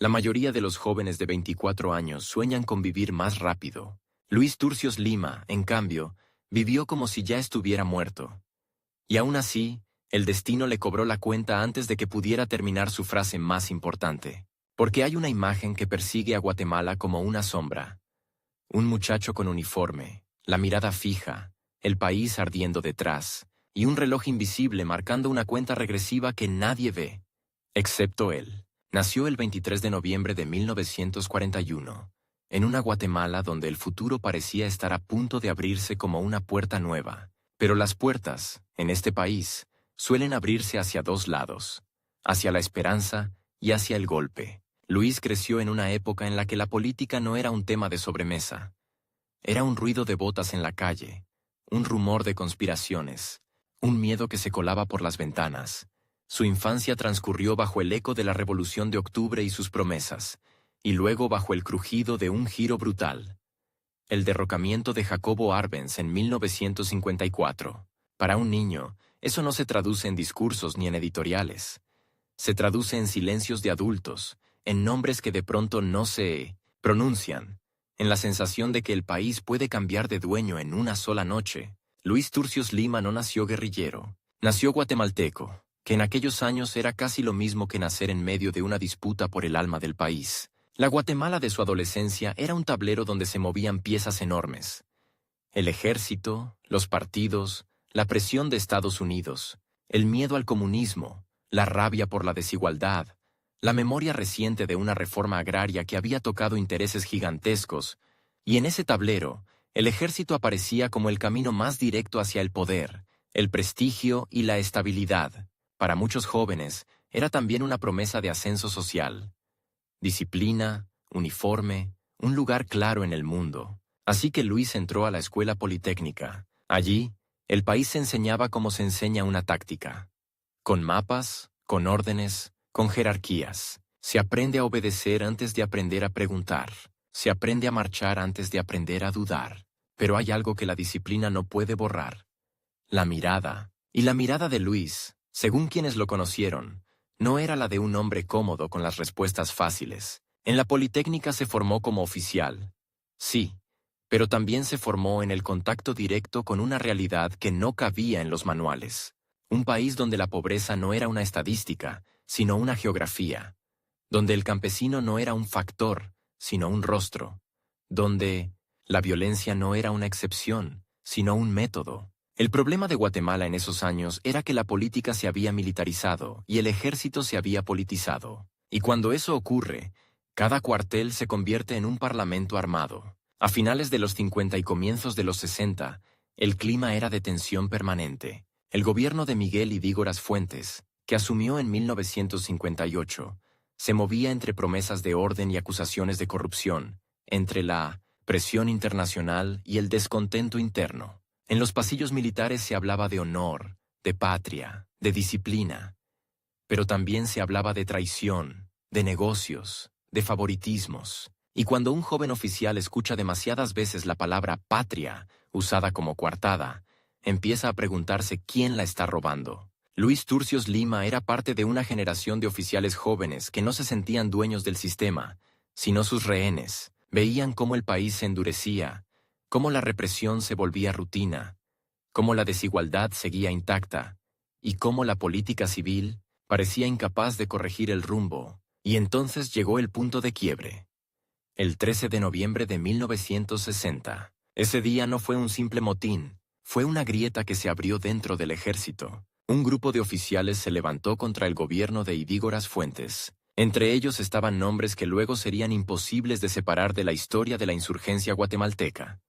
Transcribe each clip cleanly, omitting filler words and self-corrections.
La mayoría de los jóvenes de 24 años sueñan con vivir más rápido. Luis Turcios Lima, en cambio, vivió como si ya estuviera muerto. Y aún así, el destino le cobró la cuenta antes de que pudiera terminar su frase más importante. Porque hay una imagen que persigue a Guatemala como una sombra. Un muchacho con uniforme, la mirada fija, el país ardiendo detrás, y un reloj invisible marcando una cuenta regresiva que nadie ve, excepto él. Nació el 23 de noviembre de 1941, en una Guatemala donde el futuro parecía estar a punto de abrirse como una puerta nueva. Pero las puertas, en este país, suelen abrirse hacia dos lados, hacia la esperanza y hacia el golpe. Luis creció en una época en la que la política no era un tema de sobremesa. Era un ruido de botas en la calle, un rumor de conspiraciones, un miedo que se colaba por las ventanas. Su infancia transcurrió bajo el eco de la Revolución de Octubre y sus promesas, y luego bajo el crujido de un giro brutal. El derrocamiento de Jacobo Arbenz en 1954. Para un niño, eso no se traduce en discursos ni en editoriales. Se traduce en silencios de adultos, en nombres que de pronto no se pronuncian, en la sensación de que el país puede cambiar de dueño en una sola noche. Luis Turcios Lima no nació guerrillero, nació guatemalteco, que en aquellos años era casi lo mismo que nacer en medio de una disputa por el alma del país. La Guatemala de su adolescencia era un tablero donde se movían piezas enormes. El ejército, los partidos, la presión de Estados Unidos, el miedo al comunismo, la rabia por la desigualdad, la memoria reciente de una reforma agraria que había tocado intereses gigantescos, y en ese tablero, el ejército aparecía como el camino más directo hacia el poder, el prestigio y la estabilidad. Para muchos jóvenes, era también una promesa de ascenso social. Disciplina, uniforme, un lugar claro en el mundo. Así que Luis entró a la escuela politécnica. Allí, el país se enseñaba como se enseña una táctica. Con mapas, con órdenes, con jerarquías. Se aprende a obedecer antes de aprender a preguntar. Se aprende a marchar antes de aprender a dudar. Pero hay algo que la disciplina no puede borrar. La mirada. Y la mirada de Luis, según quienes lo conocieron, no era la de un hombre cómodo con las respuestas fáciles. En la Politécnica se formó como oficial. Sí, pero también se formó en el contacto directo con una realidad que no cabía en los manuales. Un país donde la pobreza no era una estadística, sino una geografía. Donde el campesino no era un factor, sino un rostro. Donde la violencia no era una excepción, sino un método. El problema de Guatemala en esos años era que la política se había militarizado y el ejército se había politizado. Y cuando eso ocurre, cada cuartel se convierte en un parlamento armado. A finales de los 50 y comienzos de los 60, el clima era de tensión permanente. El gobierno de Miguel Ydígoras Fuentes, que asumió en 1958, se movía entre promesas de orden y acusaciones de corrupción, entre la presión internacional y el descontento interno. En los pasillos militares se hablaba de honor, de patria, de disciplina, pero también se hablaba de traición, de negocios, de favoritismos. Y cuando un joven oficial escucha demasiadas veces la palabra patria, usada como coartada, empieza a preguntarse quién la está robando. Luis Turcios Lima era parte de una generación de oficiales jóvenes que no se sentían dueños del sistema, sino sus rehenes. Veían cómo el país se endurecía, cómo la represión se volvía rutina, cómo la desigualdad seguía intacta, y cómo la política civil parecía incapaz de corregir el rumbo. Y entonces llegó el punto de quiebre. El 13 de noviembre de 1960. Ese día no fue un simple motín, fue una grieta que se abrió dentro del ejército. Un grupo de oficiales se levantó contra el gobierno de Ydígoras Fuentes. Entre ellos estaban nombres que luego serían imposibles de separar de la historia de la insurgencia guatemalteca.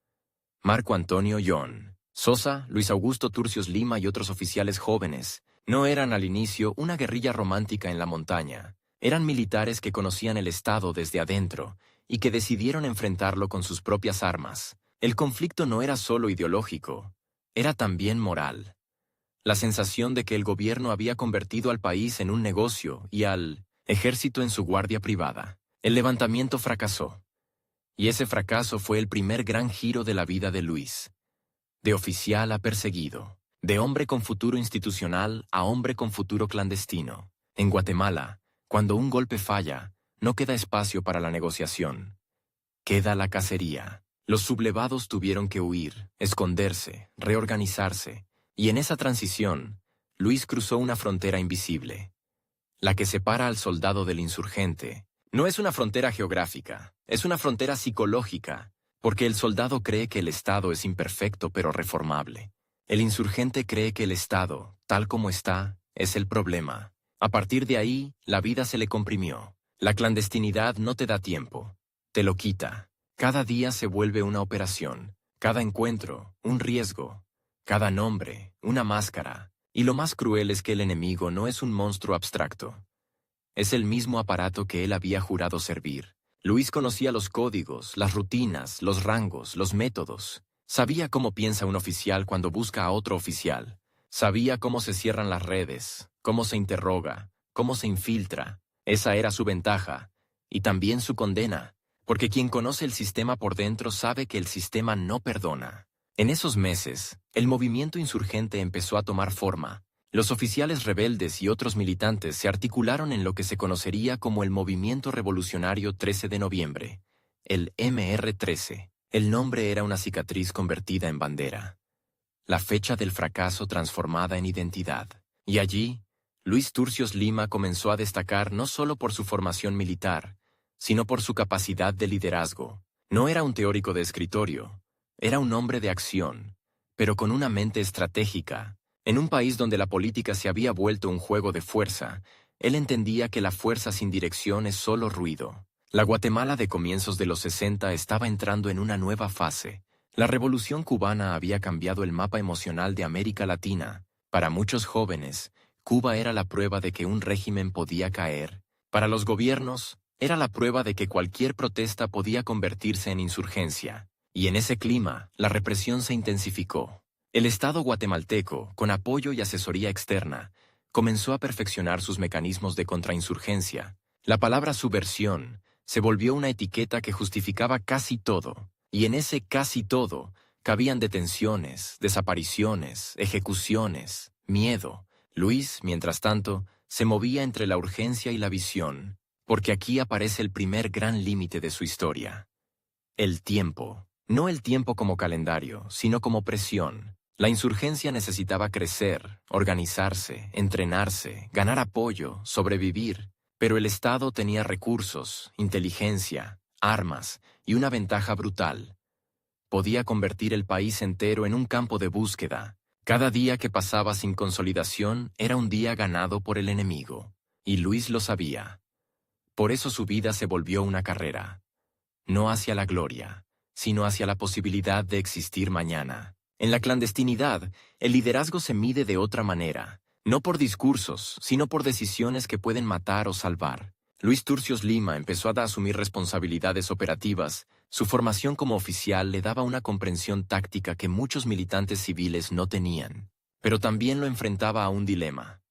Marco Antonio John Sosa, Luis Augusto Turcios Lima y otros oficiales jóvenes no eran al inicio una guerrilla romántica en la montaña. Eran militares que conocían el Estado desde adentro y que decidieron enfrentarlo con sus propias armas. El conflicto no era solo ideológico, era también moral. La sensación de que el gobierno había convertido al país en un negocio y al ejército en su guardia privada. El levantamiento fracasó. Y ese fracaso fue el primer gran giro de la vida de Luis. De oficial a perseguido. De hombre con futuro institucional a hombre con futuro clandestino. En Guatemala, cuando un golpe falla, no queda espacio para la negociación. Queda la cacería. Los sublevados tuvieron que huir, esconderse, reorganizarse, y en esa transición, Luis cruzó una frontera invisible. La que separa al soldado del insurgente. No es una frontera geográfica, es una frontera psicológica, porque el soldado cree que el Estado es imperfecto pero reformable. El insurgente cree que el Estado, tal como está, es el problema. A partir de ahí, la vida se le comprimió. La clandestinidad no te da tiempo, te lo quita. Cada día se vuelve una operación, cada encuentro, un riesgo, cada nombre, una máscara. Y lo más cruel es que el enemigo no es un monstruo abstracto. Es el mismo aparato que él había jurado servir. Luis conocía los códigos, las rutinas, los rangos, los métodos. Sabía cómo piensa un oficial cuando busca a otro oficial. Sabía cómo se cierran las redes, cómo se interroga, cómo se infiltra. Esa era su ventaja, y también su condena, porque quien conoce el sistema por dentro sabe que el sistema no perdona. En esos meses, el movimiento insurgente empezó a tomar forma. Los oficiales rebeldes y otros militantes se articularon en lo que se conocería como el Movimiento Revolucionario 13 de Noviembre, el MR13. El nombre era una cicatriz convertida en bandera. La fecha del fracaso transformada en identidad. Y allí, Luis Turcios Lima comenzó a destacar no solo por su formación militar, sino por su capacidad de liderazgo. No era un teórico de escritorio, era un hombre de acción, pero con una mente estratégica. En un país donde la política se había vuelto un juego de fuerza, él entendía que la fuerza sin dirección es solo ruido. La Guatemala de comienzos de los 60 estaba entrando en una nueva fase. La revolución cubana había cambiado el mapa emocional de América Latina. Para muchos jóvenes, Cuba era la prueba de que un régimen podía caer. Para los gobiernos, era la prueba de que cualquier protesta podía convertirse en insurgencia. Y en ese clima, la represión se intensificó. El Estado guatemalteco, con apoyo y asesoría externa, comenzó a perfeccionar sus mecanismos de contrainsurgencia. La palabra subversión se volvió una etiqueta que justificaba casi todo, y en ese casi todo cabían detenciones, desapariciones, ejecuciones, miedo. Luis, mientras tanto, se movía entre la urgencia y la visión, porque aquí aparece el primer gran límite de su historia. El tiempo. No el tiempo como calendario, sino como presión. La insurgencia necesitaba crecer, organizarse, entrenarse, ganar apoyo, sobrevivir. Pero el Estado tenía recursos, inteligencia, armas y una ventaja brutal. Podía convertir el país entero en un campo de búsqueda. Cada día que pasaba sin consolidación era un día ganado por el enemigo. Y Luis lo sabía. Por eso su vida se volvió una carrera. No hacia la gloria, sino hacia la posibilidad de existir mañana. En la clandestinidad, el liderazgo se mide de otra manera, no por discursos, sino por decisiones que pueden matar o salvar. Luis Turcios Lima empezó a asumir responsabilidades operativas. Su formación como oficial le daba una comprensión táctica que muchos militantes civiles no tenían. Pero también lo enfrentaba a un dilema.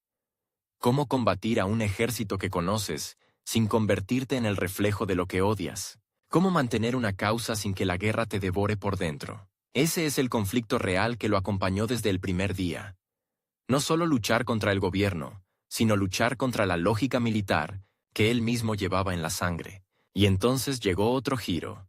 ¿Cómo combatir a un ejército que conoces sin convertirte en el reflejo de lo que odias? ¿Cómo mantener una causa sin que la guerra te devore por dentro? Ese es el conflicto real que lo acompañó desde el primer día. No solo luchar contra el gobierno, sino luchar contra la lógica militar que él mismo llevaba en la sangre. Y entonces llegó otro giro.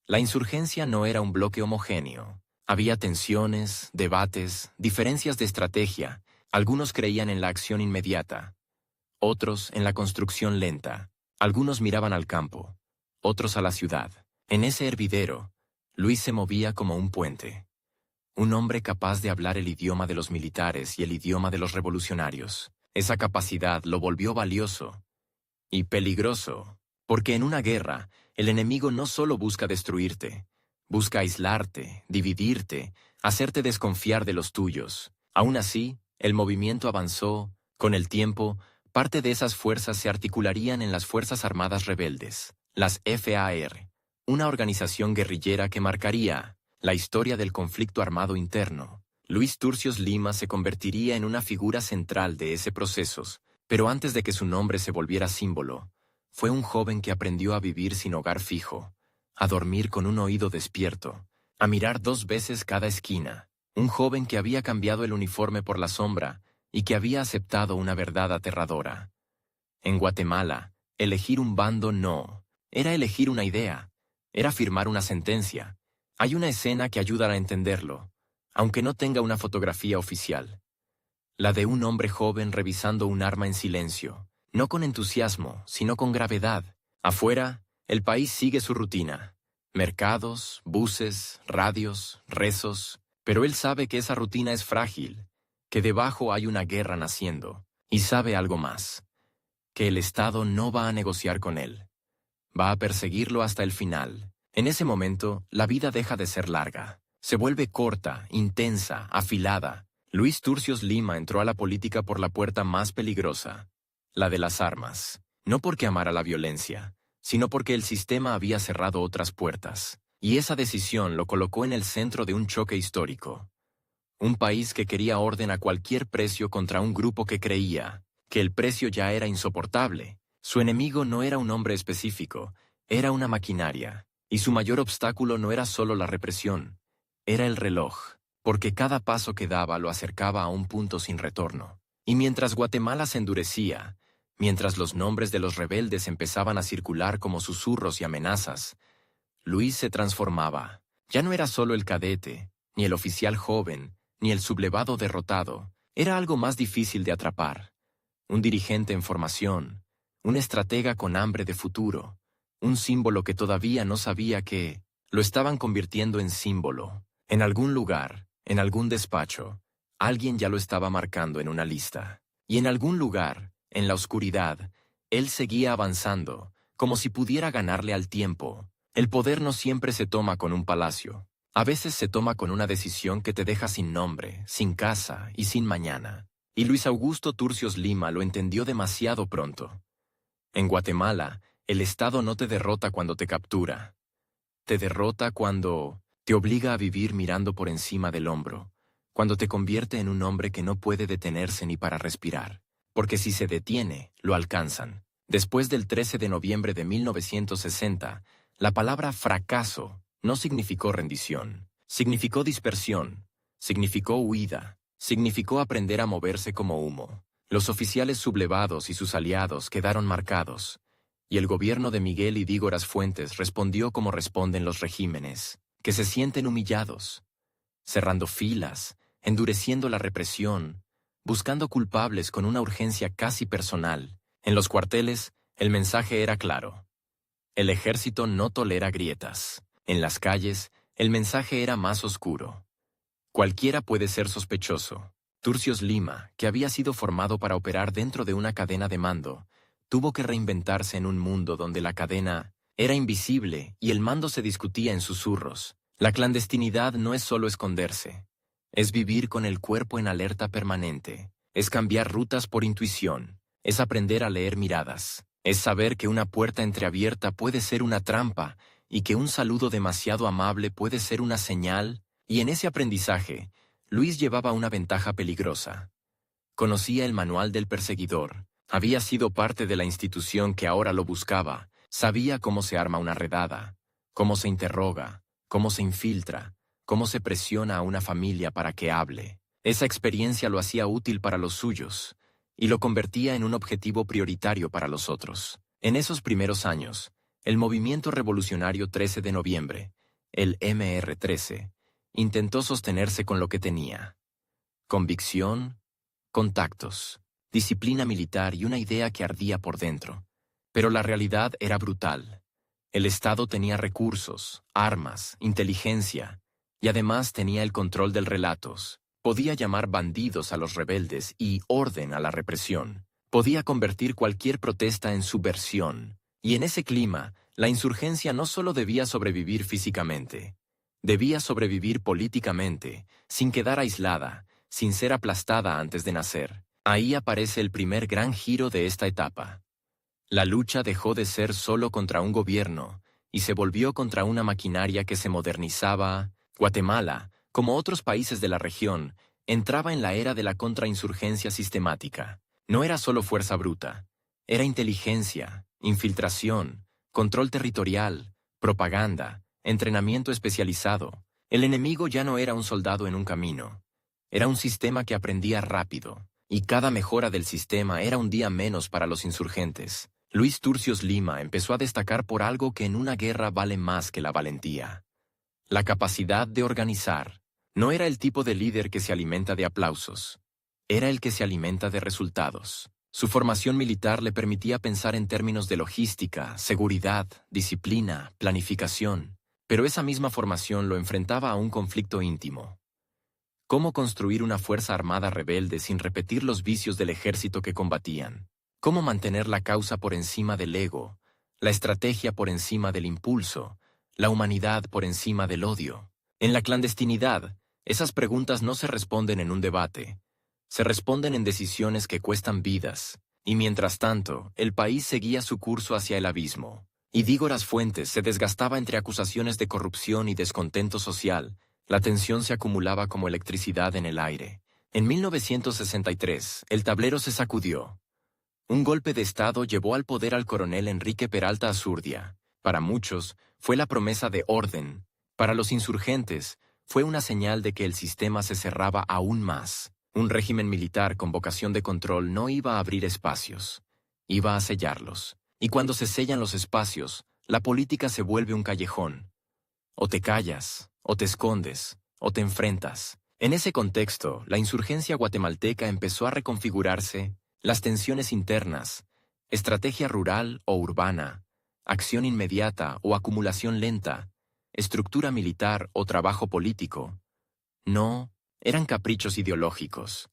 La insurgencia no era un bloque homogéneo. Había tensiones, debates, diferencias de estrategia. Algunos creían en la acción inmediata, otros en la construcción lenta. Algunos miraban al campo, otros a la ciudad. En ese hervidero, Luis se movía como un puente. Un hombre capaz de hablar el idioma de los militares y el idioma de los revolucionarios. Esa capacidad lo volvió valioso y peligroso, porque en una guerra, el enemigo no solo busca destruirte, busca aislarte, dividirte, hacerte desconfiar de los tuyos. Aún así, el movimiento avanzó. Con el tiempo, parte de esas fuerzas se articularían en las Fuerzas Armadas Rebeldes, las FAR, una organización guerrillera que marcaría la historia del conflicto armado interno. Luis Turcios Lima se convertiría en una figura central de ese proceso, pero antes de que su nombre se volviera símbolo, fue un joven que aprendió a vivir sin hogar fijo, a dormir con un oído despierto, a mirar 2 veces cada esquina. Un joven que había cambiado el uniforme por la sombra y que había aceptado una verdad aterradora. En Guatemala, elegir un bando no. Era elegir una idea. Era firmar una sentencia. Hay una escena que ayuda a entenderlo, aunque no tenga una fotografía oficial. La de un hombre joven revisando un arma en silencio, no con entusiasmo, sino con gravedad. Afuera, el país sigue su rutina. Mercados, buses, radios, rezos, pero él sabe que esa rutina es frágil, que debajo hay una guerra naciendo, y sabe algo más, que el Estado no va a negociar con él. Va a perseguirlo hasta el final. En ese momento, la vida deja de ser larga. Se vuelve corta, intensa, afilada. Luis Turcios Lima entró a la política por la puerta más peligrosa, la de las armas. No porque amara la violencia, sino porque el sistema había cerrado otras puertas. Y esa decisión lo colocó en el centro de un choque histórico. Un país que quería orden a cualquier precio contra un grupo que creía que el precio ya era insoportable. Su enemigo no era un hombre específico, era una maquinaria. Y su mayor obstáculo no era solo la represión, era el reloj, porque cada paso que daba lo acercaba a un punto sin retorno. Y mientras Guatemala se endurecía, mientras los nombres de los rebeldes empezaban a circular como susurros y amenazas, Luis se transformaba. Ya no era solo el cadete, ni el oficial joven, ni el sublevado derrotado. Era algo más difícil de atrapar. Un dirigente en formación, un estratega con hambre de futuro, un símbolo que todavía no sabía que lo estaban convirtiendo en símbolo. En algún lugar, en algún despacho, alguien ya lo estaba marcando en una lista. Y en algún lugar, en la oscuridad, él seguía avanzando, como si pudiera ganarle al tiempo. El poder no siempre se toma con un palacio. A veces se toma con una decisión que te deja sin nombre, sin casa y sin mañana. Y Luis Augusto Turcios Lima lo entendió demasiado pronto. En Guatemala, el Estado no te derrota cuando te captura. Te derrota cuando te obliga a vivir mirando por encima del hombro, cuando te convierte en un hombre que no puede detenerse ni para respirar. Porque si se detiene, lo alcanzan. Después del 13 de noviembre de 1960, la palabra fracaso no significó rendición, significó dispersión, significó huida, significó aprender a moverse como humo. Los oficiales sublevados y sus aliados quedaron marcados, y el gobierno de Miguel y Dígoras Fuentes respondió como responden los regímenes, que se sienten humillados, cerrando filas, endureciendo la represión, buscando culpables con una urgencia casi personal. En los cuarteles, el mensaje era claro. El ejército no tolera grietas. En las calles, el mensaje era más oscuro. Cualquiera puede ser sospechoso. Turcios Lima, que había sido formado para operar dentro de una cadena de mando, tuvo que reinventarse en un mundo donde la cadena era invisible y el mando se discutía en susurros. La clandestinidad no es solo esconderse. Es vivir con el cuerpo en alerta permanente. Es cambiar rutas por intuición. Es aprender a leer miradas. Es saber que una puerta entreabierta puede ser una trampa y que un saludo demasiado amable puede ser una señal. Y en ese aprendizaje, Luis llevaba una ventaja peligrosa. Conocía el manual del perseguidor. Había sido parte de la institución que ahora lo buscaba. Sabía cómo se arma una redada, cómo se interroga, cómo se infiltra, cómo se presiona a una familia para que hable. Esa experiencia lo hacía útil para los suyos y lo convertía en un objetivo prioritario para los otros. En esos primeros años, el movimiento revolucionario 13 de noviembre, el MR13, intentó sostenerse con lo que tenía: convicción, contactos, disciplina militar y una idea que ardía por dentro. Pero la realidad era brutal. El Estado tenía recursos, armas, inteligencia, y además tenía el control del relatos. Podía llamar bandidos a los rebeldes y orden a la represión. Podía convertir cualquier protesta en subversión. Y en ese clima, la insurgencia no solo debía sobrevivir físicamente, debía sobrevivir políticamente, sin quedar aislada, sin ser aplastada antes de nacer. Ahí aparece el primer gran giro de esta etapa. La lucha dejó de ser solo contra un gobierno y se volvió contra una maquinaria que se modernizaba. Guatemala, como otros países de la región, entraba en la era de la contrainsurgencia sistemática. No era solo fuerza bruta, era inteligencia, infiltración, control territorial, propaganda, entrenamiento especializado. El enemigo ya no era un soldado en un camino, era un sistema que aprendía rápido, y cada mejora del sistema era un día menos para los insurgentes. Luis Turcios Lima empezó a destacar por algo que en una guerra vale más que la valentía: la capacidad de organizar. No era el tipo de líder que se alimenta de aplausos. Era el que se alimenta de resultados. Su formación militar le permitía pensar en términos de logística, seguridad, disciplina, planificación. Pero esa misma formación lo enfrentaba a un conflicto íntimo. ¿Cómo construir una fuerza armada rebelde sin repetir los vicios del ejército que combatían? ¿Cómo mantener la causa por encima del ego, la estrategia por encima del impulso, la humanidad por encima del odio? En la clandestinidad, esas preguntas no se responden en un debate. Se responden en decisiones que cuestan vidas, y mientras tanto, el país seguía su curso hacia el abismo. Y Dígoras Fuentes se desgastaba entre acusaciones de corrupción y descontento social. La tensión se acumulaba como electricidad en el aire. En 1963, el tablero se sacudió. Un golpe de Estado llevó al poder al coronel Enrique Peralta Azurdia. Para muchos, fue la promesa de orden. Para los insurgentes, fue una señal de que el sistema se cerraba aún más. Un régimen militar con vocación de control no iba a abrir espacios, iba a sellarlos. Y cuando se sellan los espacios, la política se vuelve un callejón. O te callas, o te escondes, o te enfrentas. En ese contexto, la insurgencia guatemalteca empezó a reconfigurarse. Las tensiones internas, estrategia rural o urbana, acción inmediata o acumulación lenta, estructura militar o trabajo político. No, eran caprichos ideológicos.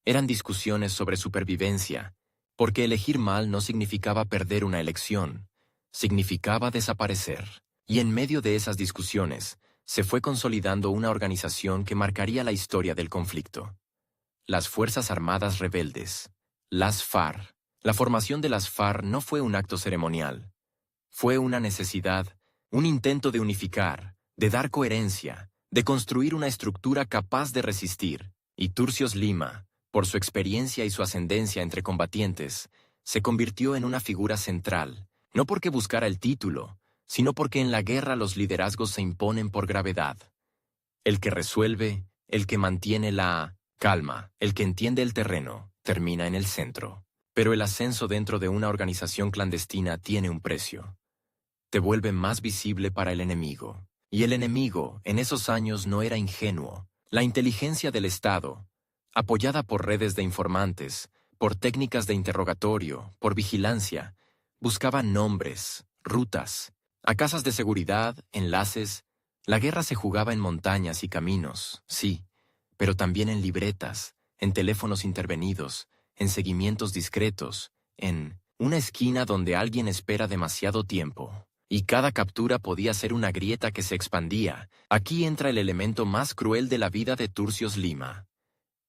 Eran discusiones sobre supervivencia, porque elegir mal no significaba perder una elección, significaba desaparecer. Y en medio de esas discusiones, se fue consolidando una organización que marcaría la historia del conflicto. Las Fuerzas Armadas Rebeldes. Las FARC. La formación de las FARC no fue un acto ceremonial. Fue una necesidad, un intento de unificar, de dar coherencia, de construir una estructura capaz de resistir. Y Turcios Lima, por su experiencia y su ascendencia entre combatientes, se convirtió en una figura central, no porque buscara el título, sino porque en la guerra los liderazgos se imponen por gravedad. El que resuelve, el que mantiene la calma, el que entiende el terreno, termina en el centro. Pero el ascenso dentro de una organización clandestina tiene un precio. Te vuelve más visible para el enemigo. Y el enemigo, en esos años, no era ingenuo. La inteligencia del Estado, apoyada por redes de informantes, por técnicas de interrogatorio, por vigilancia, buscaba nombres, rutas, a casas de seguridad, enlaces. La guerra se jugaba en montañas y caminos, sí, pero también en libretas, en teléfonos intervenidos, en seguimientos discretos, en una esquina donde alguien espera demasiado tiempo. Y cada captura podía ser una grieta que se expandía. Aquí entra el elemento más cruel de la vida de Turcios Lima.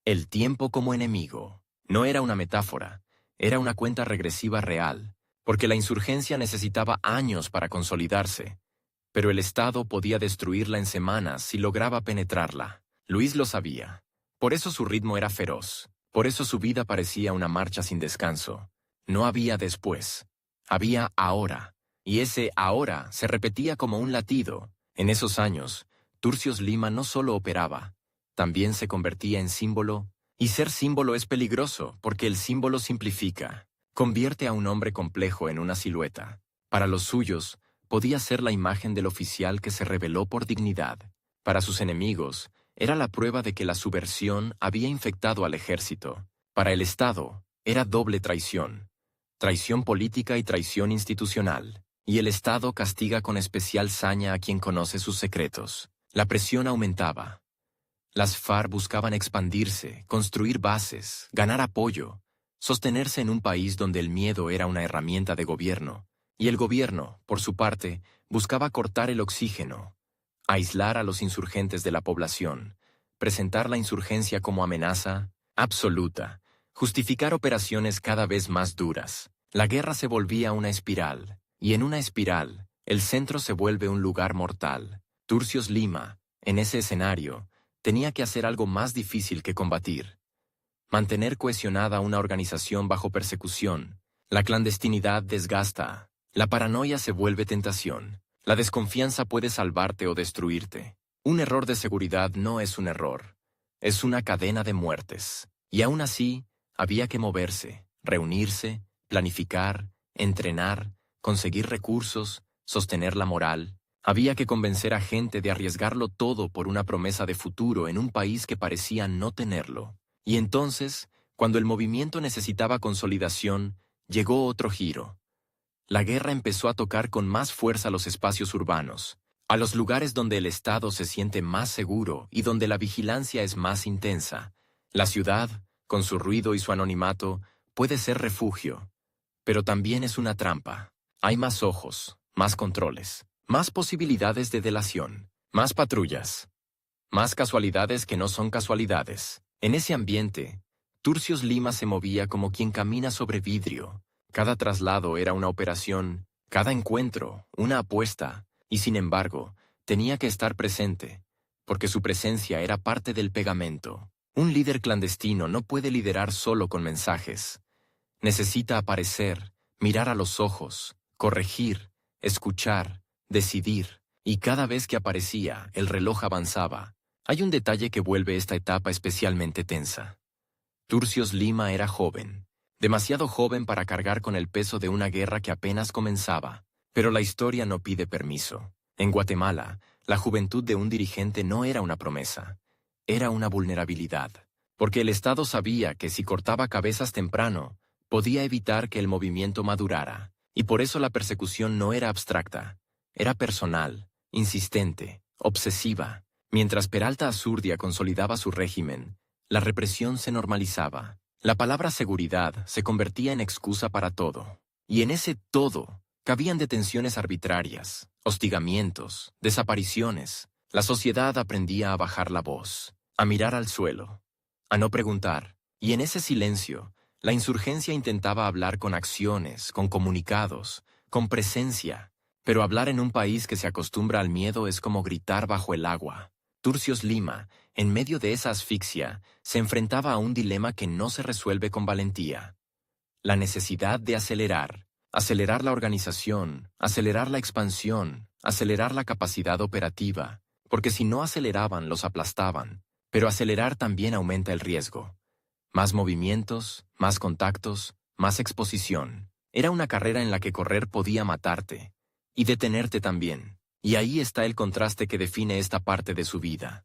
El tiempo como enemigo. No era una metáfora, era una cuenta regresiva real, porque la insurgencia necesitaba años para consolidarse. Pero el Estado podía destruirla en semanas si lograba penetrarla. Luis lo sabía. Por eso su ritmo era feroz. Por eso su vida parecía una marcha sin descanso. No había después. Había ahora. Y ese ahora se repetía como un latido. En esos años, Turcios Lima no solo operaba, también se convertía en símbolo. Y ser símbolo es peligroso porque el símbolo simplifica. Convierte a un hombre complejo en una silueta. Para los suyos, podía ser la imagen del oficial que se rebeló por dignidad. Para sus enemigos, era la prueba de que la subversión había infectado al ejército. Para el Estado, era doble traición. Traición política y traición institucional. Y el Estado castiga con especial saña a quien conoce sus secretos. La presión aumentaba. Las FARC buscaban expandirse, construir bases, ganar apoyo, sostenerse en un país donde el miedo era una herramienta de gobierno. Y el gobierno, por su parte, buscaba cortar el oxígeno, aislar a los insurgentes de la población, presentar la insurgencia como amenaza absoluta, justificar operaciones cada vez más duras. La guerra se volvía una espiral, y en una espiral, el centro se vuelve un lugar mortal. Turcios Lima, en ese escenario, tenía que hacer algo más difícil que combatir. Mantener cohesionada una organización bajo persecución. La clandestinidad desgasta. La paranoia se vuelve tentación. La desconfianza puede salvarte o destruirte. Un error de seguridad no es un error. Es una cadena de muertes. Y aún así, había que moverse, reunirse, planificar, entrenar, conseguir recursos, sostener la moral. Había que convencer a gente de arriesgarlo todo por una promesa de futuro en un país que parecía no tenerlo. Y entonces, cuando el movimiento necesitaba consolidación, llegó otro giro. La guerra empezó a tocar con más fuerza los espacios urbanos, a los lugares donde el Estado se siente más seguro y donde la vigilancia es más intensa. La ciudad, con su ruido y su anonimato, puede ser refugio, pero también es una trampa. Hay más ojos, más controles, más posibilidades de delación, más patrullas, más casualidades que no son casualidades. En ese ambiente, Turcios Lima se movía como quien camina sobre vidrio. Cada traslado era una operación, cada encuentro, una apuesta, y sin embargo, tenía que estar presente, porque su presencia era parte del pegamento. Un líder clandestino no puede liderar solo con mensajes. Necesita aparecer, mirar a los ojos, corregir, escuchar, decidir, y cada vez que aparecía, el reloj avanzaba. Hay un detalle que vuelve esta etapa especialmente tensa. Turcios Lima era joven, demasiado joven para cargar con el peso de una guerra que apenas comenzaba, pero la historia no pide permiso. En Guatemala, la juventud de un dirigente no era una promesa, era una vulnerabilidad, porque el Estado sabía que si cortaba cabezas temprano, podía evitar que el movimiento madurara, y por eso la persecución no era abstracta, era personal, insistente, obsesiva. Mientras Peralta Azurdia consolidaba su régimen, la represión se normalizaba. La palabra seguridad se convertía en excusa para todo. Y en ese todo cabían detenciones arbitrarias, hostigamientos, desapariciones. La sociedad aprendía a bajar la voz, a mirar al suelo, a no preguntar. Y en ese silencio, la insurgencia intentaba hablar con acciones, con comunicados, con presencia. Pero hablar en un país que se acostumbra al miedo es como gritar bajo el agua. Turcios Lima, en medio de esa asfixia, se enfrentaba a un dilema que no se resuelve con valentía. La necesidad de acelerar la organización, acelerar la expansión, acelerar la capacidad operativa, porque si no aceleraban los aplastaban, pero acelerar también aumenta el riesgo. Más movimientos, más contactos, más exposición. Era una carrera en la que correr podía matarte, y detenerte también. Y ahí está el contraste que define esta parte de su vida.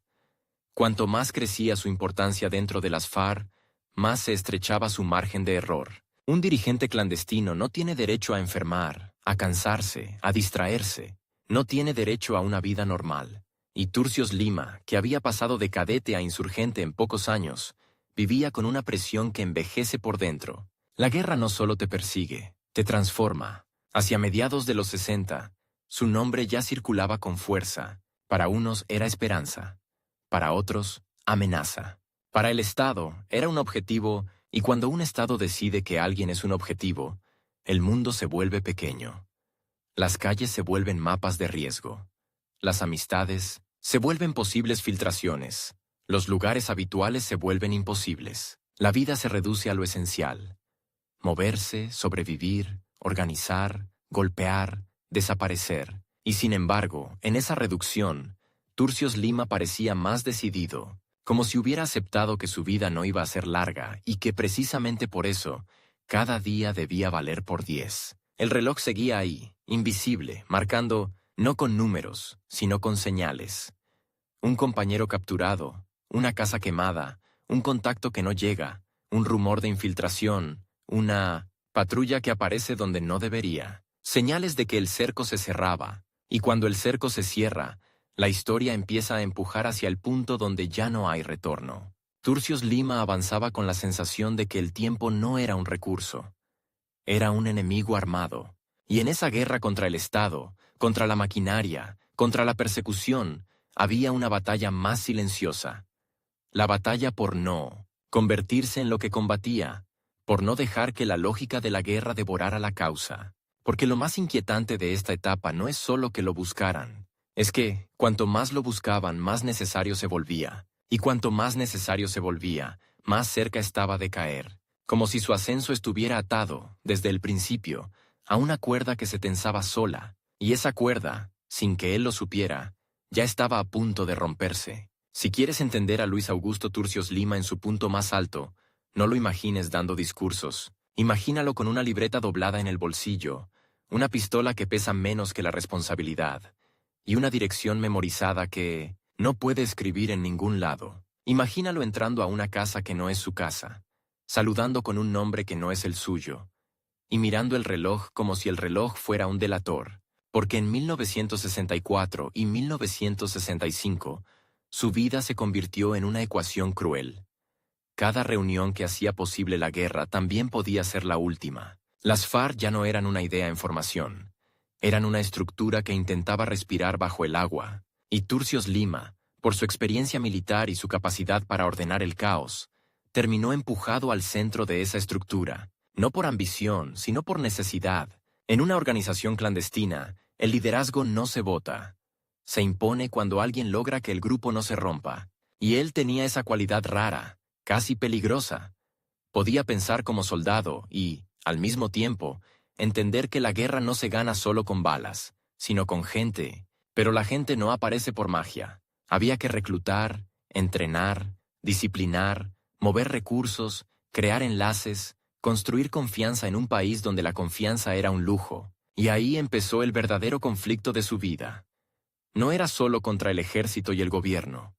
Cuanto más crecía su importancia dentro de las FARC, más se estrechaba su margen de error. Un dirigente clandestino no tiene derecho a enfermar, a cansarse, a distraerse. No tiene derecho a una vida normal. Y Turcios Lima, que había pasado de cadete a insurgente en pocos años, vivía con una presión que envejece por dentro. La guerra no solo te persigue, te transforma. Hacia mediados de los 60, su nombre ya circulaba con fuerza. Para unos era esperanza, para otros, amenaza. Para el Estado era un objetivo, y cuando un Estado decide que alguien es un objetivo, el mundo se vuelve pequeño. Las calles se vuelven mapas de riesgo. Las amistades se vuelven posibles filtraciones. Los lugares habituales se vuelven imposibles. La vida se reduce a lo esencial. Moverse, sobrevivir, organizar, golpear, desaparecer. Y sin embargo, en esa reducción, Turcios Lima parecía más decidido, como si hubiera aceptado que su vida no iba a ser larga y que precisamente por eso, cada día debía valer por 10. El reloj seguía ahí, invisible, marcando, no con números, sino con señales. Un compañero capturado, una casa quemada, un contacto que no llega, un rumor de infiltración, una patrulla que aparece donde no debería. Señales de que el cerco se cerraba, y cuando el cerco se cierra, la historia empieza a empujar hacia el punto donde ya no hay retorno. Turcios Lima avanzaba con la sensación de que el tiempo no era un recurso. Era un enemigo armado. Y en esa guerra contra el Estado, contra la maquinaria, contra la persecución, había una batalla más silenciosa. La batalla por no convertirse en lo que combatía, por no dejar que la lógica de la guerra devorara la causa. Porque lo más inquietante de esta etapa no es solo que lo buscaran. Es que, cuanto más lo buscaban, más necesario se volvía. Y cuanto más necesario se volvía, más cerca estaba de caer. Como si su ascenso estuviera atado, desde el principio, a una cuerda que se tensaba sola. Y esa cuerda, sin que él lo supiera, ya estaba a punto de romperse. Si quieres entender a Luis Augusto Turcios Lima en su punto más alto, no lo imagines dando discursos. Imagínalo con una libreta doblada en el bolsillo, una pistola que pesa menos que la responsabilidad, y una dirección memorizada que no puede escribir en ningún lado. Imagínalo entrando a una casa que no es su casa, saludando con un nombre que no es el suyo, y mirando el reloj como si el reloj fuera un delator, porque en 1964 y 1965 su vida se convirtió en una ecuación cruel. Cada reunión que hacía posible la guerra también podía ser la última. Las FARC ya no eran una idea en formación, eran una estructura que intentaba respirar bajo el agua, y Turcios Lima, por su experiencia militar y su capacidad para ordenar el caos, terminó empujado al centro de esa estructura, no por ambición, sino por necesidad. En una organización clandestina, el liderazgo no se vota. Se impone cuando alguien logra que el grupo no se rompa, y él tenía esa cualidad rara, casi peligrosa. Podía pensar como soldado y, al mismo tiempo, entender que la guerra no se gana solo con balas, sino con gente, pero la gente no aparece por magia. Había que reclutar, entrenar, disciplinar, mover recursos, crear enlaces, construir confianza en un país donde la confianza era un lujo, y ahí empezó el verdadero conflicto de su vida. No era solo contra el ejército y el gobierno,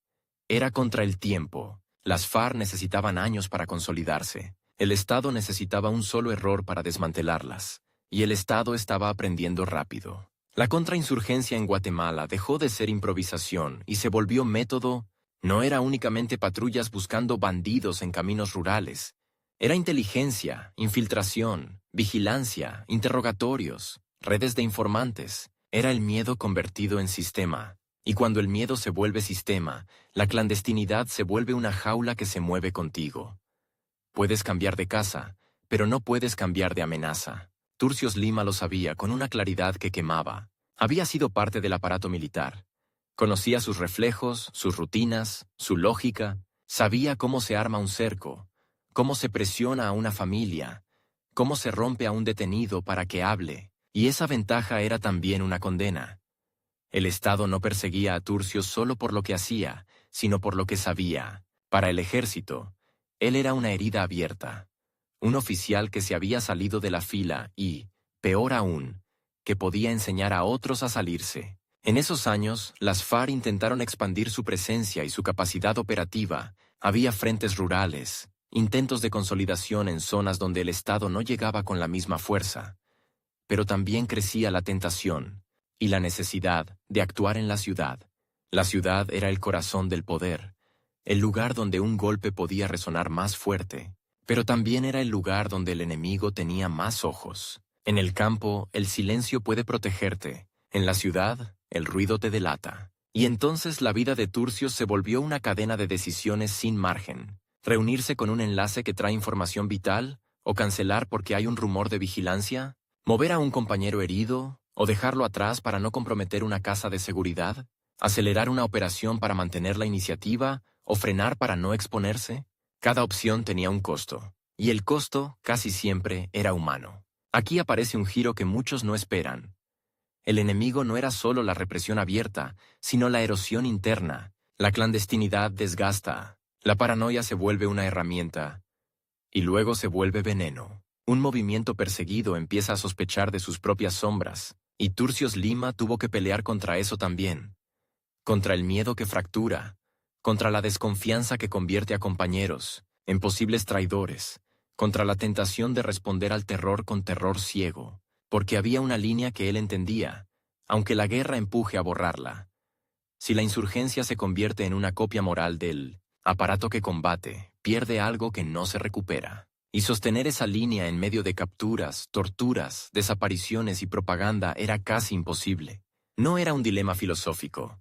era contra el tiempo. Las FARC necesitaban años para consolidarse. El Estado necesitaba un solo error para desmantelarlas. Y el Estado estaba aprendiendo rápido. La contrainsurgencia en Guatemala dejó de ser improvisación y se volvió método. No era únicamente patrullas buscando bandidos en caminos rurales. Era inteligencia, infiltración, vigilancia, interrogatorios, redes de informantes. Era el miedo convertido en sistema. Y cuando el miedo se vuelve sistema, la clandestinidad se vuelve una jaula que se mueve contigo. Puedes cambiar de casa, pero no puedes cambiar de amenaza. Turcios Lima lo sabía con una claridad que quemaba. Había sido parte del aparato militar. Conocía sus reflejos, sus rutinas, su lógica. Sabía cómo se arma un cerco, cómo se presiona a una familia, cómo se rompe a un detenido para que hable. Y esa ventaja era también una condena. El Estado no perseguía a Turcios solo por lo que hacía, sino por lo que sabía. Para el ejército, él era una herida abierta. Un oficial que se había salido de la fila y, peor aún, que podía enseñar a otros a salirse. En esos años, las FARC intentaron expandir su presencia y su capacidad operativa. Había frentes rurales, intentos de consolidación en zonas donde el Estado no llegaba con la misma fuerza. Pero también crecía la tentación y la necesidad de actuar en la ciudad. La ciudad era el corazón del poder, el lugar donde un golpe podía resonar más fuerte, pero también era el lugar donde el enemigo tenía más ojos. En el campo, el silencio puede protegerte. En la ciudad, el ruido te delata. Y entonces la vida de Turcios se volvió una cadena de decisiones sin margen. Reunirse con un enlace que trae información vital, o cancelar porque hay un rumor de vigilancia, mover a un compañero herido, o dejarlo atrás para no comprometer una casa de seguridad, acelerar una operación para mantener la iniciativa, o frenar para no exponerse. Cada opción tenía un costo, y el costo casi siempre era humano. Aquí aparece un giro que muchos no esperan. El enemigo no era solo la represión abierta, sino la erosión interna. La clandestinidad desgasta, la paranoia se vuelve una herramienta, y luego se vuelve veneno. Un movimiento perseguido empieza a sospechar de sus propias sombras, y Turcios Lima tuvo que pelear contra eso también. Contra el miedo que fractura, contra la desconfianza que convierte a compañeros en posibles traidores, contra la tentación de responder al terror con terror ciego, porque había una línea que él entendía, aunque la guerra empuje a borrarla. Si la insurgencia se convierte en una copia moral del aparato que combate, pierde algo que no se recupera. Y sostener esa línea en medio de capturas, torturas, desapariciones y propaganda era casi imposible. No era un dilema filosófico.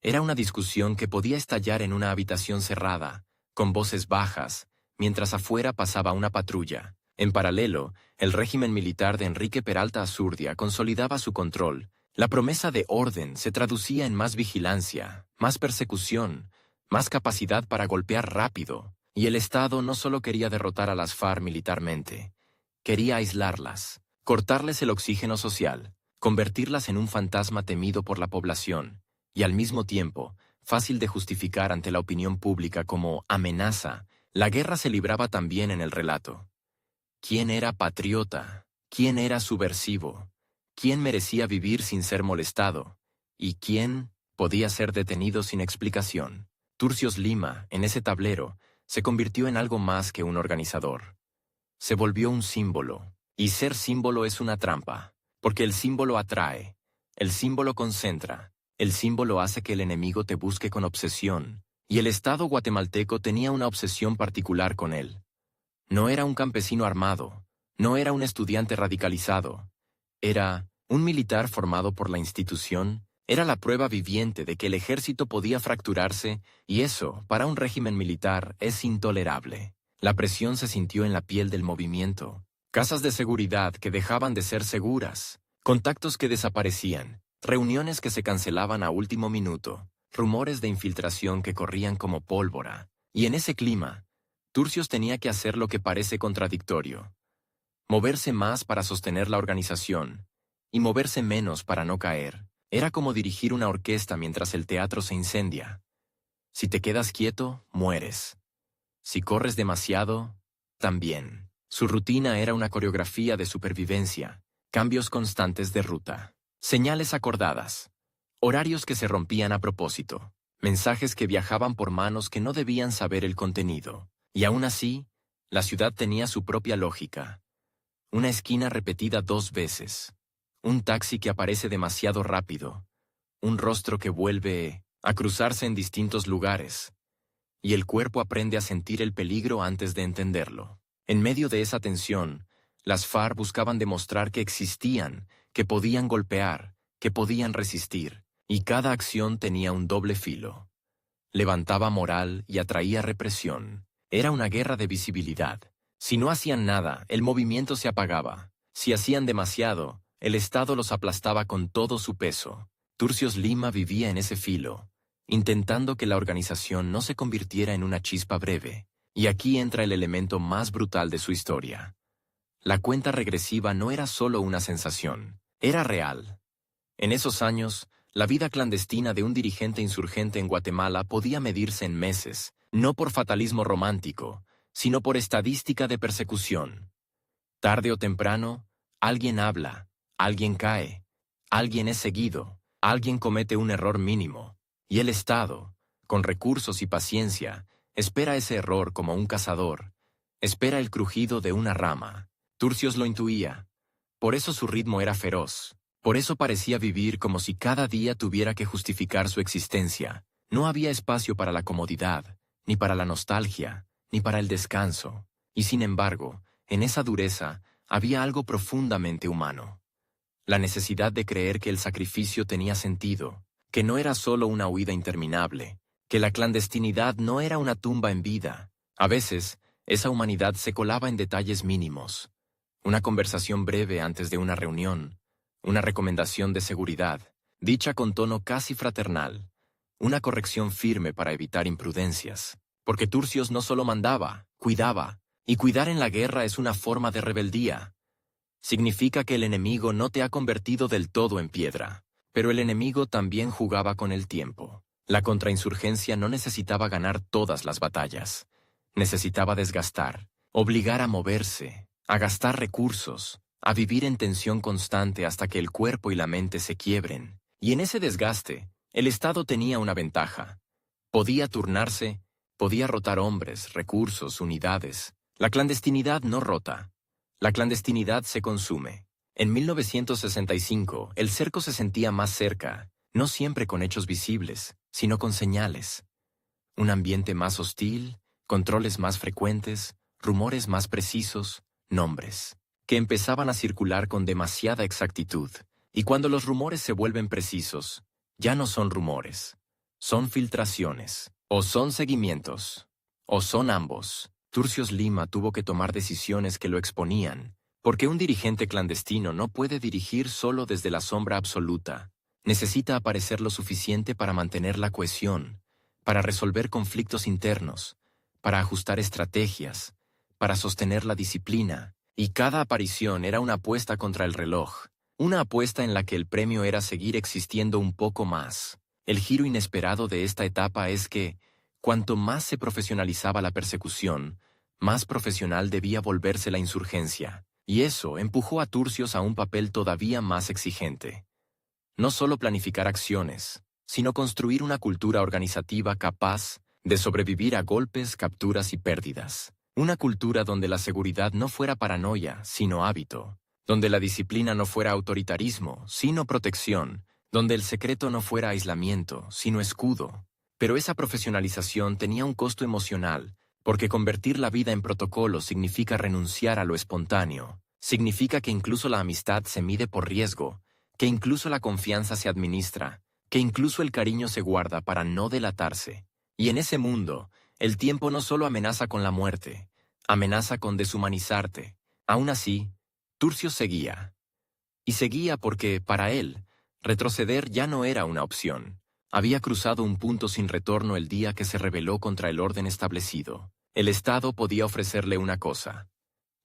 Era una discusión que podía estallar en una habitación cerrada, con voces bajas, mientras afuera pasaba una patrulla. En paralelo, el régimen militar de Enrique Peralta Azurdia consolidaba su control. La promesa de orden se traducía en más vigilancia, más persecución, más capacidad para golpear rápido. Y el Estado no solo quería derrotar a las FARC militarmente, quería aislarlas, cortarles el oxígeno social, convertirlas en un fantasma temido por la población, y al mismo tiempo, fácil de justificar ante la opinión pública como amenaza. La guerra se libraba también en el relato. ¿Quién era patriota? ¿Quién era subversivo? ¿Quién merecía vivir sin ser molestado? ¿Y quién podía ser detenido sin explicación? Turcios Lima, en ese tablero, se convirtió en algo más que un organizador. Se volvió un símbolo, y ser símbolo es una trampa, porque el símbolo atrae, el símbolo concentra, el símbolo hace que el enemigo te busque con obsesión, y el Estado guatemalteco tenía una obsesión particular con él. No era un campesino armado, no era un estudiante radicalizado, era un militar formado por la institución, era la prueba viviente de que el ejército podía fracturarse, y eso, para un régimen militar, es intolerable. La presión se sintió en la piel del movimiento. Casas de seguridad que dejaban de ser seguras, contactos que desaparecían, reuniones que se cancelaban a último minuto, rumores de infiltración que corrían como pólvora. Y en ese clima, Turcios tenía que hacer lo que parece contradictorio. Moverse más para sostener la organización, y moverse menos para no caer. Era como dirigir una orquesta mientras el teatro se incendia. Si te quedas quieto, mueres. Si corres demasiado, también. Su rutina era una coreografía de supervivencia, cambios constantes de ruta, señales acordadas, horarios que se rompían a propósito, mensajes que viajaban por manos que no debían saber el contenido. Y aún así, la ciudad tenía su propia lógica. Una esquina repetida 2 veces, un taxi que aparece demasiado rápido, un rostro que vuelve a cruzarse en distintos lugares, y el cuerpo aprende a sentir el peligro antes de entenderlo. En medio de esa tensión, las FARC buscaban demostrar que existían, que podían golpear, que podían resistir, y cada acción tenía un doble filo. Levantaba moral y atraía represión. Era una guerra de visibilidad. Si no hacían nada, el movimiento se apagaba. Si hacían demasiado, el Estado los aplastaba con todo su peso. Turcios Lima vivía en ese filo, intentando que la organización no se convirtiera en una chispa breve. Y aquí entra el elemento más brutal de su historia. La cuenta regresiva no era solo una sensación, era real. En esos años, la vida clandestina de un dirigente insurgente en Guatemala podía medirse en meses, no por fatalismo romántico, sino por estadística de persecución. Tarde o temprano, alguien habla, alguien cae, alguien es seguido, alguien comete un error mínimo, y el Estado, con recursos y paciencia, espera ese error como un cazador, espera el crujido de una rama. Turcios lo intuía, por eso su ritmo era feroz, por eso parecía vivir como si cada día tuviera que justificar su existencia. No había espacio para la comodidad, ni para la nostalgia, ni para el descanso, y sin embargo, en esa dureza había algo profundamente humano. La necesidad de creer que el sacrificio tenía sentido, que no era solo una huida interminable, que la clandestinidad no era una tumba en vida. A veces, esa humanidad se colaba en detalles mínimos. Una conversación breve antes de una reunión, una recomendación de seguridad, dicha con tono casi fraternal, una corrección firme para evitar imprudencias. Porque Turcios no solo mandaba, cuidaba, y cuidar en la guerra es una forma de rebeldía. Significa que el enemigo no te ha convertido del todo en piedra, pero el enemigo también jugaba con el tiempo. La contrainsurgencia no necesitaba ganar todas las batallas. Necesitaba desgastar, obligar a moverse, a gastar recursos, a vivir en tensión constante hasta que el cuerpo y la mente se quiebren. Y en ese desgaste, el Estado tenía una ventaja. Podía turnarse, podía rotar hombres, recursos, unidades. La clandestinidad no rota. La clandestinidad se consume. En 1965, el cerco se sentía más cerca, no siempre con hechos visibles, sino con señales. Un ambiente más hostil, controles más frecuentes, rumores más precisos, nombres, que empezaban a circular con demasiada exactitud. Y cuando los rumores se vuelven precisos, ya no son rumores, son filtraciones, o son seguimientos, o son ambos. Turcios Lima tuvo que tomar decisiones que lo exponían, porque un dirigente clandestino no puede dirigir solo desde la sombra absoluta. Necesita aparecer lo suficiente para mantener la cohesión, para resolver conflictos internos, para ajustar estrategias, para sostener la disciplina, y cada aparición era una apuesta contra el reloj, una apuesta en la que el premio era seguir existiendo un poco más. El giro inesperado de esta etapa es que, cuanto más se profesionalizaba la persecución, más profesional debía volverse la insurgencia, y eso empujó a Turcios a un papel todavía más exigente. No solo planificar acciones, sino construir una cultura organizativa capaz de sobrevivir a golpes, capturas y pérdidas. Una cultura donde la seguridad no fuera paranoia, sino hábito, donde la disciplina no fuera autoritarismo, sino protección, donde el secreto no fuera aislamiento, sino escudo. Pero esa profesionalización tenía un costo emocional, porque convertir la vida en protocolo significa renunciar a lo espontáneo, significa que incluso la amistad se mide por riesgo, que incluso la confianza se administra, que incluso el cariño se guarda para no delatarse. Y en ese mundo, el tiempo no solo amenaza con la muerte, amenaza con deshumanizarte. Aún así, Turcios seguía. Y seguía porque, para él, retroceder ya no era una opción. Había cruzado un punto sin retorno el día que se rebeló contra el orden establecido. El Estado podía ofrecerle una cosa: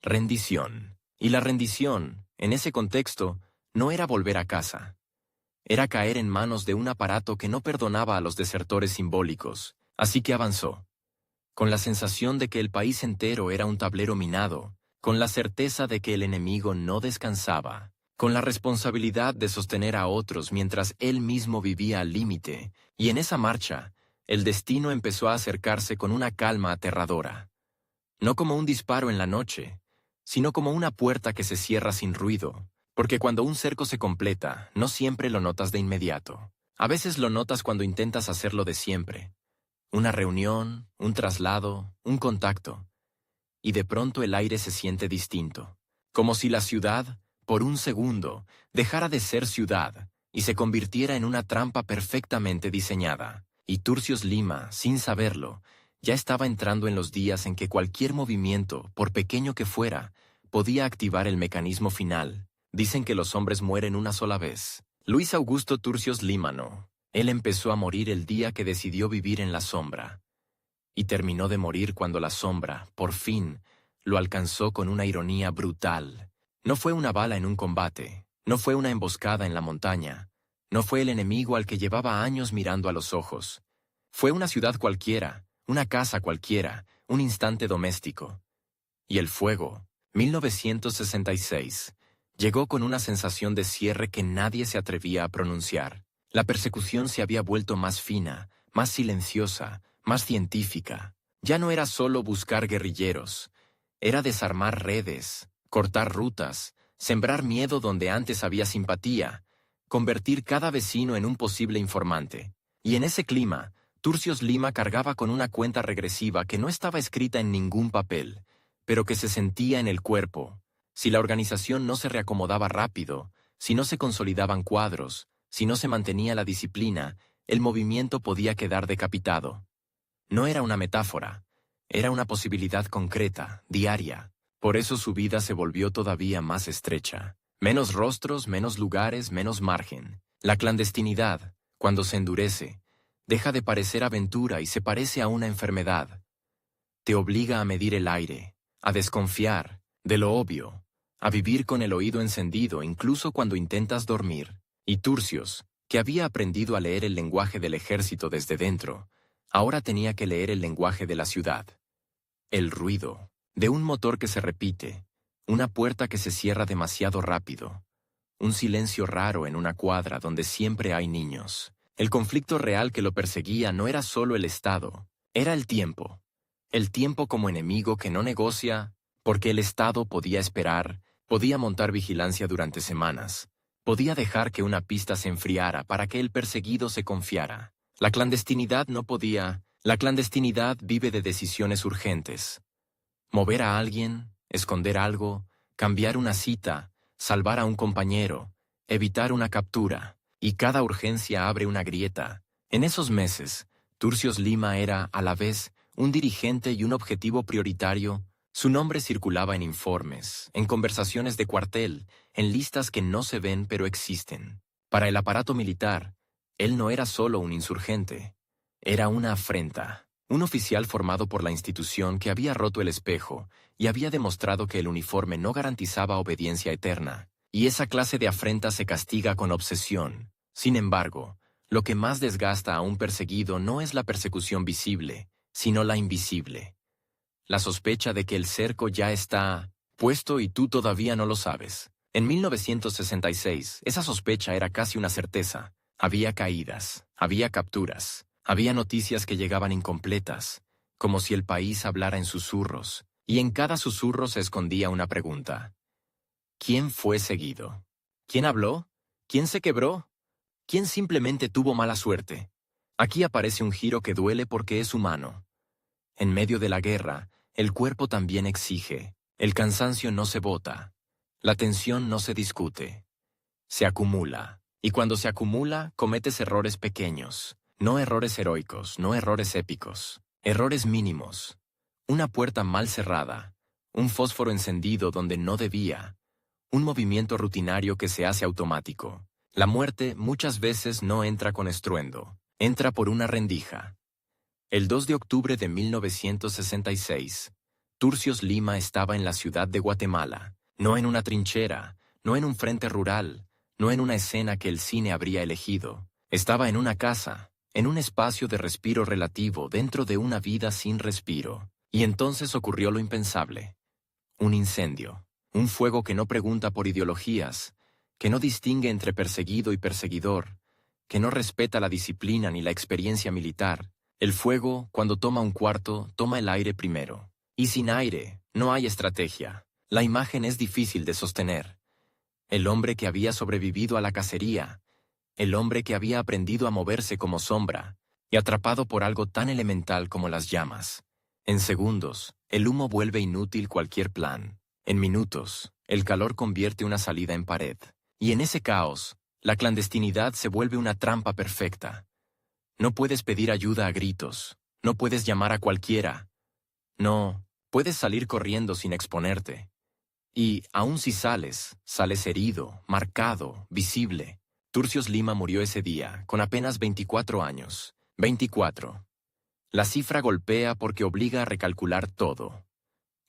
rendición. Y la rendición, en ese contexto, no era volver a casa. Era caer en manos de un aparato que no perdonaba a los desertores simbólicos. Así que avanzó, con la sensación de que el país entero era un tablero minado, con la certeza de que el enemigo no descansaba, con la responsabilidad de sostener a otros mientras él mismo vivía al límite, y en esa marcha, el destino empezó a acercarse con una calma aterradora. No como un disparo en la noche, sino como una puerta que se cierra sin ruido, porque cuando un cerco se completa, no siempre lo notas de inmediato. A veces lo notas cuando intentas hacerlo de siempre. Una reunión, un traslado, un contacto. Y de pronto el aire se siente distinto. Como si la ciudad, por un segundo, dejara de ser ciudad y se convirtiera en una trampa perfectamente diseñada. Y Turcios Lima, sin saberlo, ya estaba entrando en los días en que cualquier movimiento, por pequeño que fuera, podía activar el mecanismo final. Dicen que los hombres mueren una sola vez. Luis Augusto Turcios Lima no. Él empezó a morir el día que decidió vivir en la sombra. Y terminó de morir cuando la sombra, por fin, lo alcanzó con una ironía brutal. No fue una bala en un combate, no fue una emboscada en la montaña, no fue el enemigo al que llevaba años mirando a los ojos. Fue una ciudad cualquiera, una casa cualquiera, un instante doméstico. Y el fuego, 1966, llegó con una sensación de cierre que nadie se atrevía a pronunciar. La persecución se había vuelto más fina, más silenciosa, más científica. Ya no era solo buscar guerrilleros, era desarmar redes, cortar rutas, sembrar miedo donde antes había simpatía, convertir cada vecino en un posible informante. Y en ese clima, Turcios Lima cargaba con una cuenta regresiva que no estaba escrita en ningún papel, pero que se sentía en el cuerpo. Si la organización no se reacomodaba rápido, si no se consolidaban cuadros, si no se mantenía la disciplina, el movimiento podía quedar decapitado. No era una metáfora, era una posibilidad concreta, diaria. Por eso su vida se volvió todavía más estrecha. Menos rostros, menos lugares, menos margen. La clandestinidad, cuando se endurece, deja de parecer aventura y se parece a una enfermedad. Te obliga a medir el aire, a desconfiar de lo obvio, a vivir con el oído encendido incluso cuando intentas dormir. Y Turcios, que había aprendido a leer el lenguaje del ejército desde dentro, ahora tenía que leer el lenguaje de la ciudad. El ruido de un motor que se repite, una puerta que se cierra demasiado rápido, un silencio raro en una cuadra donde siempre hay niños. El conflicto real que lo perseguía no era solo el Estado, era el tiempo. El tiempo como enemigo que no negocia, porque el Estado podía esperar, podía montar vigilancia durante semanas, podía dejar que una pista se enfriara para que el perseguido se confiara. La clandestinidad no podía. La clandestinidad vive de decisiones urgentes. Mover a alguien, esconder algo, cambiar una cita, salvar a un compañero, evitar una captura. Y cada urgencia abre una grieta. En esos meses, Turcios Lima era, a la vez, un dirigente y un objetivo prioritario. Su nombre circulaba en informes, en conversaciones de cuartel, en listas que no se ven pero existen. Para el aparato militar, él no era solo un insurgente, era una afrenta. Un oficial formado por la institución que había roto el espejo y había demostrado que el uniforme no garantizaba obediencia eterna. Y esa clase de afrenta se castiga con obsesión. Sin embargo, lo que más desgasta a un perseguido no es la persecución visible, sino la invisible. la sospecha de que el cerco ya está puesto y tú todavía no lo sabes. En 1966, esa sospecha era casi una certeza. Había caídas, había capturas, había noticias que llegaban incompletas, como si el país hablara en susurros, y en cada susurro se escondía una pregunta. ¿Quién fue seguido? ¿Quién habló? ¿Quién se quebró? ¿Quién simplemente tuvo mala suerte? Aquí aparece un giro que duele porque es humano. En medio de la guerra, el cuerpo también exige. El cansancio no se bota. La tensión no se discute. Se acumula. Y cuando se acumula, cometes errores pequeños. No errores heroicos, no errores épicos. Errores mínimos. Una puerta mal cerrada. Un fósforo encendido donde no debía. Un movimiento rutinario que se hace automático. La muerte muchas veces no entra con estruendo. Entra por una rendija. El 2 de octubre de 1966, Turcios Lima estaba en la ciudad de Guatemala, no en una trinchera, no en un frente rural, no en una escena que el cine habría elegido. Estaba en una casa, en un espacio de respiro relativo dentro de una vida sin respiro. Y entonces ocurrió lo impensable. Un incendio, un fuego que no pregunta por ideologías, que no distingue entre perseguido y perseguidor, que no respeta la disciplina ni la experiencia militar. El fuego, cuando toma un cuarto, toma el aire primero. Y sin aire, no hay estrategia. La imagen es difícil de sostener. El hombre que había sobrevivido a la cacería, el hombre que había aprendido a moverse como sombra, y atrapado por algo tan elemental como las llamas. En segundos, el humo vuelve inútil cualquier plan. En minutos, el calor convierte una salida en pared. Y en ese caos, la clandestinidad se vuelve una trampa perfecta. No puedes pedir ayuda a gritos, no puedes llamar a cualquiera. No, puedes salir corriendo sin exponerte. Y, aun si sales, sales herido, marcado, visible. Turcios Lima murió ese día, con apenas 24 años. 24. La cifra golpea porque obliga a recalcular todo.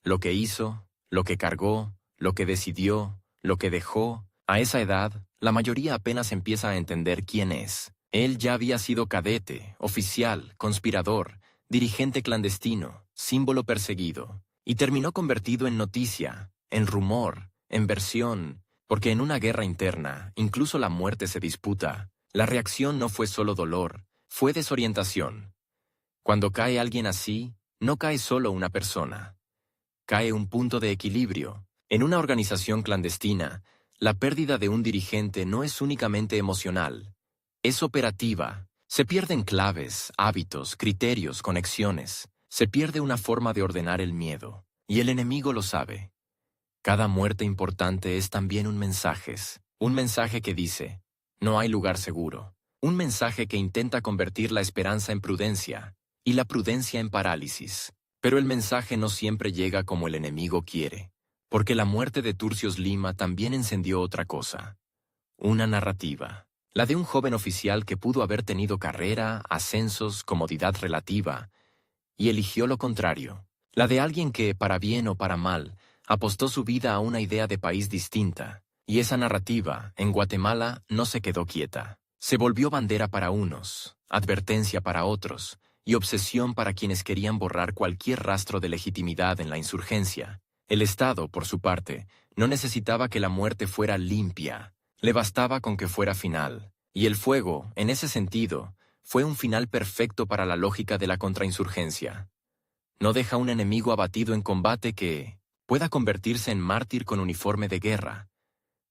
Lo que hizo, lo que cargó, lo que decidió, lo que dejó. A esa edad, la mayoría apenas empieza a entender quién es. Él ya había sido cadete, oficial, conspirador, dirigente clandestino, símbolo perseguido, y terminó convertido en noticia, en rumor, en versión, porque en una guerra interna, incluso la muerte se disputa. La reacción no fue solo dolor, fue desorientación. Cuando cae alguien así, no cae solo una persona. Cae un punto de equilibrio. En una organización clandestina, la pérdida de un dirigente no es únicamente emocional. Es operativa. Se pierden claves, hábitos, criterios, conexiones. Se pierde una forma de ordenar el miedo. Y el enemigo lo sabe. Cada muerte importante es también un mensaje que dice, no hay lugar seguro. Un mensaje que intenta convertir la esperanza en prudencia y la prudencia en parálisis. Pero el mensaje no siempre llega como el enemigo quiere, porque la muerte de Turcios Lima también encendió otra cosa. Una narrativa. La de un joven oficial que pudo haber tenido carrera, ascensos, comodidad relativa, y eligió lo contrario. La de alguien que, para bien o para mal, apostó su vida a una idea de país distinta. Y esa narrativa, en Guatemala, no se quedó quieta. Se volvió bandera para unos, advertencia para otros, y obsesión para quienes querían borrar cualquier rastro de legitimidad en la insurgencia. El Estado, por su parte, no necesitaba que la muerte fuera limpia. Le bastaba con que fuera final. Y el fuego, en ese sentido, fue un final perfecto para la lógica de la contrainsurgencia. No deja un enemigo abatido en combate que pueda convertirse en mártir con uniforme de guerra.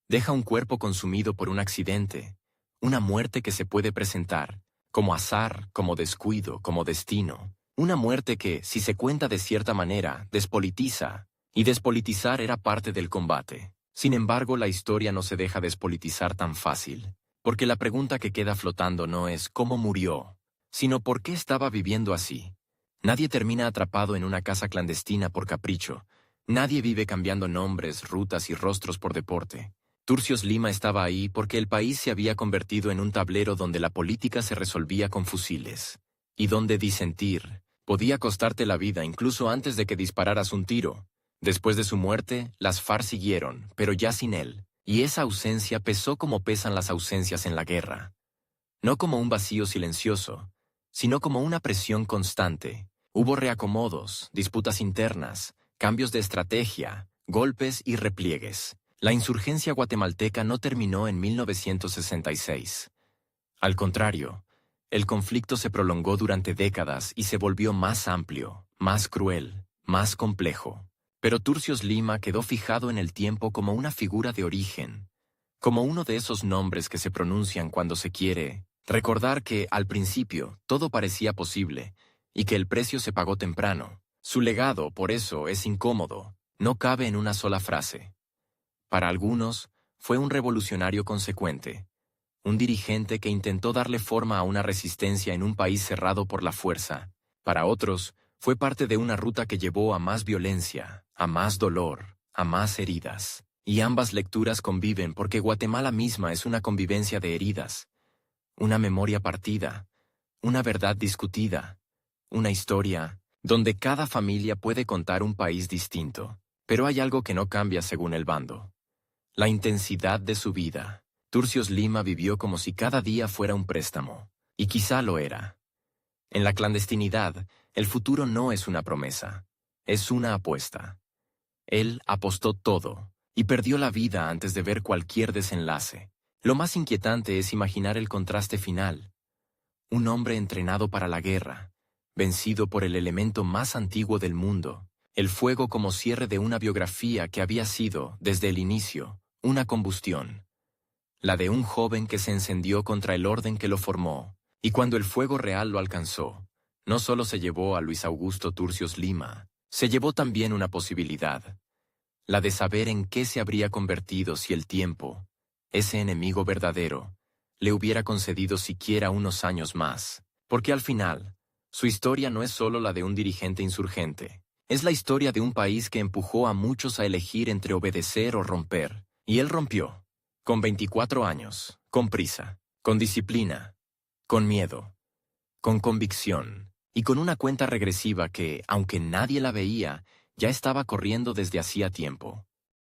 Deja un cuerpo consumido por un accidente, una muerte que se puede presentar, como azar, como descuido, como destino. Una muerte que, si se cuenta de cierta manera, despolitiza, y despolitizar era parte del combate. Sin embargo, la historia no se deja despolitizar tan fácil, porque la pregunta que queda flotando no es ¿cómo murió?, sino ¿por qué estaba viviendo así? Nadie termina atrapado en una casa clandestina por capricho. Nadie vive cambiando nombres, rutas y rostros por deporte. Turcios Lima estaba ahí porque el país se había convertido en un tablero donde la política se resolvía con fusiles, y donde disentir podía costarte la vida incluso antes de que dispararas un tiro. Después de su muerte, las FARC siguieron, pero ya sin él, y esa ausencia pesó como pesan las ausencias en la guerra. No como un vacío silencioso, sino como una presión constante, Hubo reacomodos, disputas internas, cambios de estrategia, golpes y repliegues. La insurgencia guatemalteca no terminó en 1966. Al contrario, el conflicto se prolongó durante décadas y se volvió más amplio, más cruel, más complejo. Pero Turcios Lima quedó fijado en el tiempo como una figura de origen, como uno de esos nombres que se pronuncian cuando se quiere recordar que, al principio, todo parecía posible y que el precio se pagó temprano. Su legado, por eso, es incómodo, no cabe en una sola frase. Para algunos, fue un revolucionario consecuente, un dirigente que intentó darle forma a una resistencia en un país cerrado por la fuerza. Para otros, fue parte de una ruta que llevó a más violencia, a más dolor, a más heridas. Y ambas lecturas conviven porque Guatemala misma es una convivencia de heridas, una memoria partida, una verdad discutida, una historia donde cada familia puede contar un país distinto. Pero hay algo que no cambia según el bando: la intensidad de su vida. Turcios Lima vivió como si cada día fuera un préstamo, y quizá lo era. En la clandestinidad, el futuro no es una promesa, es una apuesta. Él apostó todo, y perdió la vida antes de ver cualquier desenlace. Lo más inquietante es imaginar el contraste final. Un hombre entrenado para la guerra, vencido por el elemento más antiguo del mundo, el fuego como cierre de una biografía que había sido, desde el inicio, una combustión. La de un joven que se encendió contra el orden que lo formó, y cuando el fuego real lo alcanzó, no solo se llevó a Luis Augusto Turcios Lima, se llevó también una posibilidad: la de saber en qué se habría convertido si el tiempo, ese enemigo verdadero, le hubiera concedido siquiera unos años más. Porque al final, su historia no es solo la de un dirigente insurgente, es la historia de un país que empujó a muchos a elegir entre obedecer o romper, y él rompió, con 24 años, con prisa, con disciplina, con miedo, con convicción, y con una cuenta regresiva que, aunque nadie la veía, ya estaba corriendo desde hacía tiempo.